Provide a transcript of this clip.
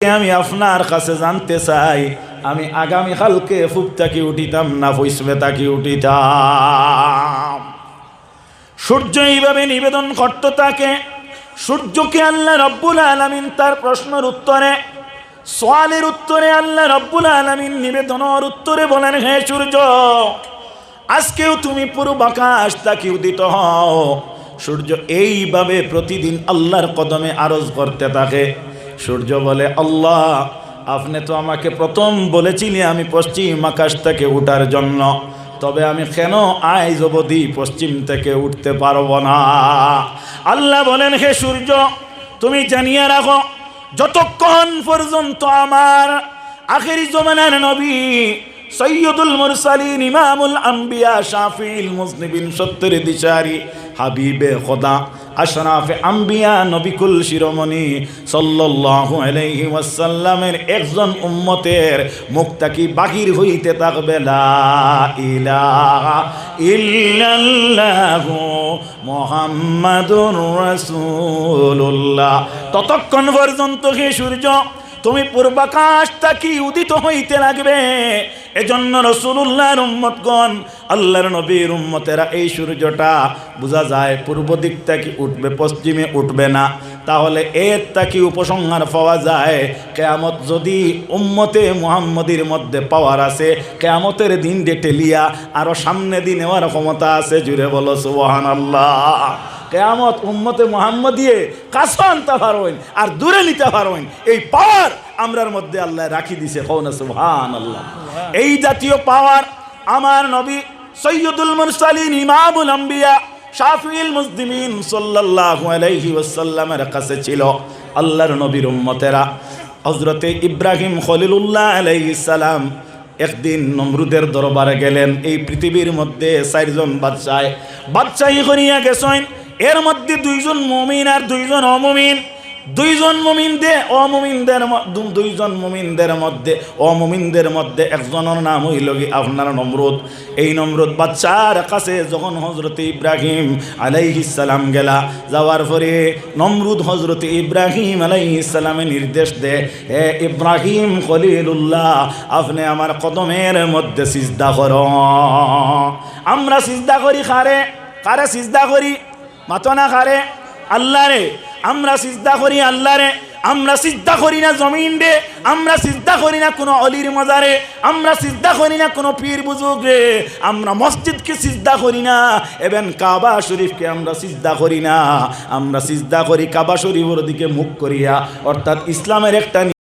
আমি আপনার কাছে জানতে চাই, আমি আগামী কালকে ফুপতাকি উঠিতাম না ফইসবেতাকি উঠিতাম? সূর্য এইভাবে নিবেদন করত তাকে। সূর্যকে আল্লাহ রব্বুল আলামিন তার প্রশ্নের উত্তরে, সওয়ালের উত্তরে আল্লাহ রব্বুল আলামিন নিবেদনের উত্তরে বলেন, হে সূর্য, আজকেও তুমি পূর্ব আকাশ তাকি উদিত হও। সূর্য এইভাবে প্রতিদিন আল্লাহর কদমে আরজ করতে থাকে। সূর্য বলে, আল্লাহ, আপনি তো আমাকে প্রথম বলেছিলেন আমি পশ্চিম আকাশ থেকে উঠার জন্য, তবে আমি কেন আজ অবধি পশ্চিম থেকে উঠতে পারবো না? আল্লাহ বলেন, হে সূর্য, তুমি জানিয়ে রাখো, যতক্ষণ পর্যন্ত আমার আখেরি জমানার নবী সৈয়দুল মুরসালিন ইমামুল আম্বিয়া শাফিউল মুজনিবিন সত্তর দিশারি হাবিবে খোদা আশরাফে আম্বিয়া নবিকুল শিরোমণি সাল্লাল্লাহু আলাইহি ওয়াসাল্লামের একজন উম্মতের মুখ থেকে বাহির হইতে থাকবে লা ইলাহা ইল্লাল্লাহু মুহাম্মাদুর রাসূলুল্লাহ, ততক্ষণ পর্যন্ত হে সূর্য তুমি পূর্বাকাশ তাকি উদিত হইতে লাগবে। এজন্য রাসূলুল্লাহর উম্মতগণ, আল্লাহর নবীর উম্মতেরা, এই সূর্যটা বোঝা যায় পূর্ব দিক থেকে উঠবে, পশ্চিমে উঠবে না। তাহলে এর তাকি উপসংহার পাওয়া যায়, কিয়ামত যদি উম্মতে মুহাম্মদীর মধ্যে পাওয়ার আছে, কিয়ামতের দিন টেলিয়া আরো সামনে দিন নেওয়ার ক্ষমতা আছে। জুড়ে বলো সুবহানাল্লাহ। কিয়ামত উম্মতে মুহাম্মদিয়ে কাছে আনতে পারবেন আর দূরে নিতে পারবেন, এই পাওয়ার আমরার মধ্যে আল্লাহ রাখি দিছে। কওনা সুবহানাল্লাহ। এই জাতীয় পাওয়ার আমার নবী সৈয়দুল মুরসালিন ইমামুল আম্বিয়া শাফিউল মুজনিবিন সাল্লাল্লাহু আলাইহি ওয়াসাল্লামের কাছে ছিল। আল্লাহর নবীর উম্মতেরা, হযরতে ইব্রাহিম খলিলুল্লাহ আলাইহিস সালাম একদিন নমরুদের দরবারে গেলেন। এই পৃথিবীর মধ্যে 4 জন বাদশাহী করিয়া গেছেন। এর মধ্যে 2 জন মুমিন আর 2 জন অমুমিন। 2 জন অমুমিনদের মধ্যে একজনের নাম হইল কি আপনার নমরুদ। এই নমরুদ বাদশার কাছে যখন হযরতে ইব্রাহিম আলাইহিস সালাম গেলা, যাওয়ার পরে নমরুদ হযরতে ইব্রাহিম আলাইহিস সালামে নির্দেশ দেয়, হে ইব্রাহিম খলিলুল্লাহ, আপনি আমার কদমের মধ্যে সিজদা করো। আমরা সিজদা করি কারে সিজদা করি? মাতনা খারে আল্লাহ রে। আমরা সিজদা করি আল্লাহ রে। আমরা সিজদা করি না জমিন রে। আমরা সিজদা করি না কোনো অলির মাজারে। আমরা সিজদা করি না কোনো পীর বুজুর্গ রে। আমরা মসজিদকে সিজদা করি না, এবং কাবা শরীফকে আমরা সিজদা করি না। আমরা সিজদা করি কাবা শরীফের দিকে মুখ করিয়া, অর্থাৎ ইসলামের একটা